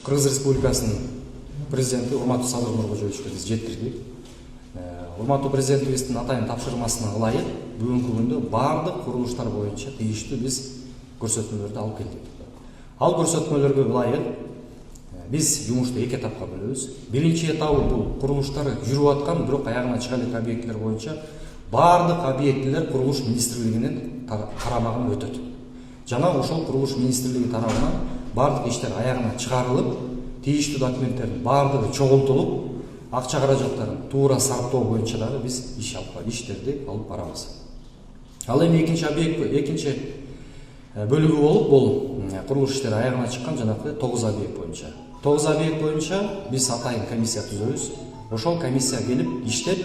Кыргыз Республикасынын президенти урматтуу Садыр Нуркожоевичке биз жеткирдик. Урматтуу президентибиздин атайын тапшырмасына ылайык бүгүнкү күндө бардык курулуштар боюнча тийиштүү биз көрсөтмөлөрдү алып келдик. Ал көрсөтмөлөргө ылайык биз жумушту эки этапка бөлөбүз. Биринчи этабы бул курулуштар жүрүп аткан, бирок аягына чыга элек объектилер боюнча бардык объектилер курулуш министрлигинин карамагына өтөт. Жана ошол курулуш министрлиги тарабынан бардык иштер аягына чыгарылып, тийиштүү документтердин бардыгы чогултулуп, акча каражаттарын туура сарптоо боюнча дагы биз иштерди алып барабыз. Ал эми экинчи бөлүгү болуп, бул курулуш иштери аягына чыккан жанагы 9 объект боюнча. 9 объект боюнча биз атайын комиссия түзөбүз. Ошол комиссия келип иштеп,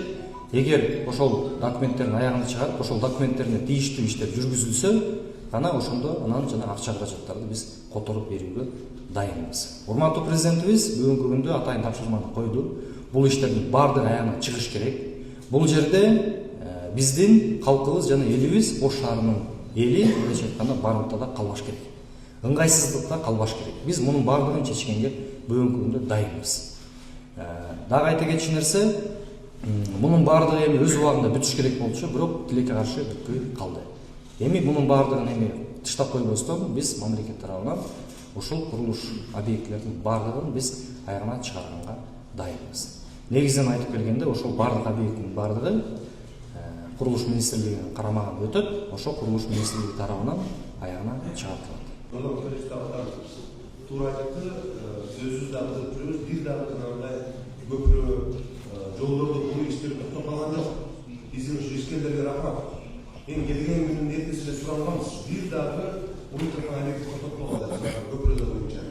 эгер ошол документтердин аягына чыгарып, ошол документтерине тийиштүү иштер жүргүзүлсө, гана ошондо анан жана акча каражаттарды биз которуп берүүгө дайынбыз. Урматтуу президентибиз бүгүнкү күндө атайын тапшырманы койду. Бул иштердин бардыгы аягына чыгыш керек. Бул жерде биздин калкыбыз жана элибиз Ош шаарынын эли мындайча айтканда барымтада калбаш керек. Ыңгайсыздыкта калбаш керек. Биз мунун бардыгын чечкенге бүгүнкү күндө дайынбыз. Дагы айта кетчү нерсе, мунун бардыгы эми өз убагында бүтүш керек болчу, бирок тилекке каршы бүтпөй калды. Эми мунун бардыгын эми тыштап койбостон биз мамлекет тарабынан ушул курулуш объектилердин бардыгын биз аягына чыгарганга дайынбыз. Негизинен айтып келгенде, ошол бардык объекттин бардыгы курулуш министрлигинин карамагына өтөт, ошол курулуш министрлиги тарабынан аягына чыгартылат. Туура айтты, сөзсүз дагы жүрөбүз, бир дагы мындай көпүрө жолдордо бул иштер токтоп калган жок. Биздин ушу ишкерлерге рахмат. Эми келген күнүн эртесинде суранганбыз, бир дагы улуттук объект токтоп калган көпүрөлөр боюнча,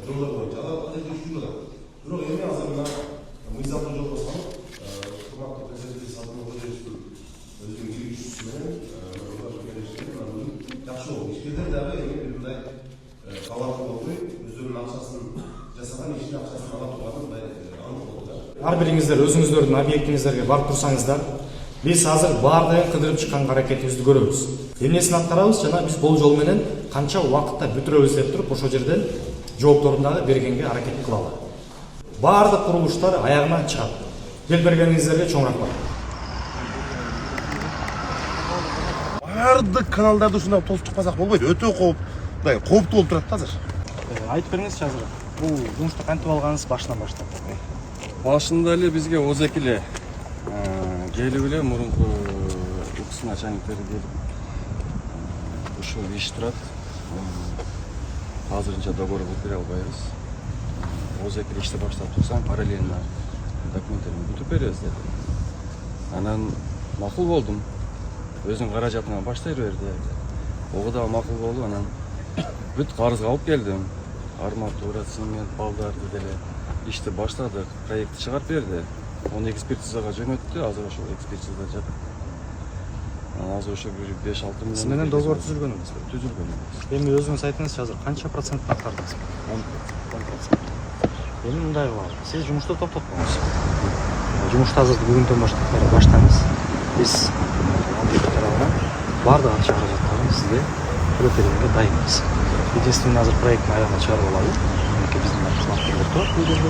жолдор боюнча ал жерде жүрүп атат. Бирок эми азыр мына мыйзамдуу жолго салып, урматтуу президент Садыр Нуркожоевичтин өзүнүн киргизүүсү менен жакшы болду. Ишкерлер дагы эми мындай талап болбой, өздөрүнүн акчасын жасаган иштин акчасын ала турганы мындай анык болду. Ар бириңиздер өзүңүздөрдүн объектиңиздерге барып турсаңыздар, биз азыр бардыгын кыдырып чыкканга аракетибизди көрөбүз. Эмнесин аткарабыз жана биз бул жол менен канча убакытта бүтүрөбүз деп туруп, ошол жерден жоопторун дагы бергенге аракет кылалы. Бардык курулуштар аягына чыгат. Бел бергениңиздерге чоң рахмат. Бардык каналдарды ушундай тосуп чыкпасак болбойт. Өтө кооптуу болуп турат азыр. Айтып бериңизчи азыр. Бул жумушту кантип алганыңыз башынан баштап? Башында эле бизге озек эле келип эле мурунку укс начальниктери келип ушул иш турат. Азырынча договор болуп бере албайбыз. Озек эле ишти баштап турсаң, параллельно документтерин бүтүп беребиз деди. Анан макул болдум. Өзүнүн каражатынан баштай берди. Ого да макул болду. Анан бүт карызга алып келдим. Арматура, цемент, балдарды деле ишти баштадык. Проектти чыгарып берди. Оны экспертизага жөнөттү. Азыр ошол экспертизада жатат. Азыр ошо 5-6 миллион. Сиз менен договор түзүлгөнүңүз? Түзүлгөн. Эми өзүңүз айтыңызчы, азыр канча процент аткардыңыз? 10%. Эми мындай кылалы. Сиз жумушту токтоттуңуз. Жумушту азыр бүгүндөн баштап баштаңыз. Биз тарабынан бардык акча каражаттарын сизге төлөп бергенге дайынбыз. Единственный азыр проекттин аягына чыгарып алалы. Биздин кызматкерлер турат бул жерде.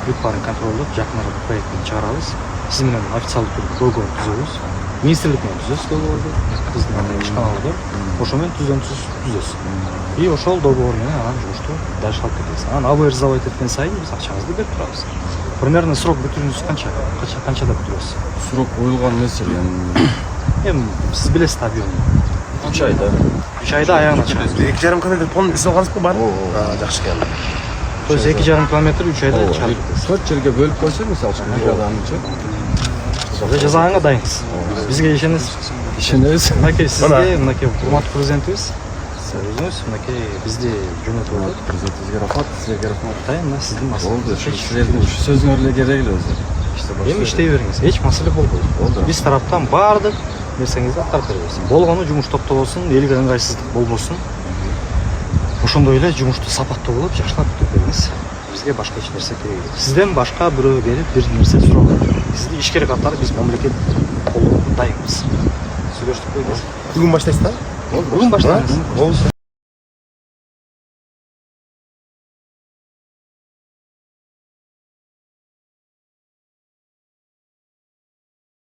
Бүт баарын контролдоп, жакын арада проекттин чыгарабыз. Сиз менен официалдуу түрдө договор түзөбүз. Министрлик менен түзөсүз договорду. Биздин ишканалы бар. Ошо менен түзөсүз. И ошол договор менен анан жумушту дальше алып кетебиз. Анан абы ризалайт эткен сайын биз акчаңызды берип турабыз. Примерно срок бүтүүнүз канчада бүтүрөсүз? Срок коюлган эмес эле. Эми сиз билесиз объемду. 3 айда. 3 айда аягына чыгат. 2,5 километр тонн из алгансызбы бар? Жакшы экен. То есть 2,5 километр 3 айда чыгат. 4 жерге бөлүп койсо, мисалы үчүн, бир адамчы. Сиз жасаганга дайынсыз. Бизге ишенесиз. Ишенебиз. Мынакей сизге, мынакей урматтуу президентибиз. Өзүңүз мынакей бизди жөнөтүп атат. Президентибизге рахмат, сизге рахмат. Атайын мына сиздин маселе. Болду, сиздердин сөзүңөр эле керек эле өзү. Эми иштей бериңиз. Эч маселе болбойт. Биз тараптан бардык нерсеңизди аткарып беребиз. Болгону жумуш токтолбосун, элге ыңгайсыздык болбосун. Ошондой эле жумушту сапаттуу кылып, жакшылап бүтүрүп бериңиз. Бизге башка эч нерсе керек эмес. Сизден башка бирөө келип бир нерсе сурабайт. Сизди ишкер катары биз мамлекет колдоого дайынбыз. Сүйлөштүк койбуз. Бүгүн баштайсыз да? Бүгүн баштайбыз.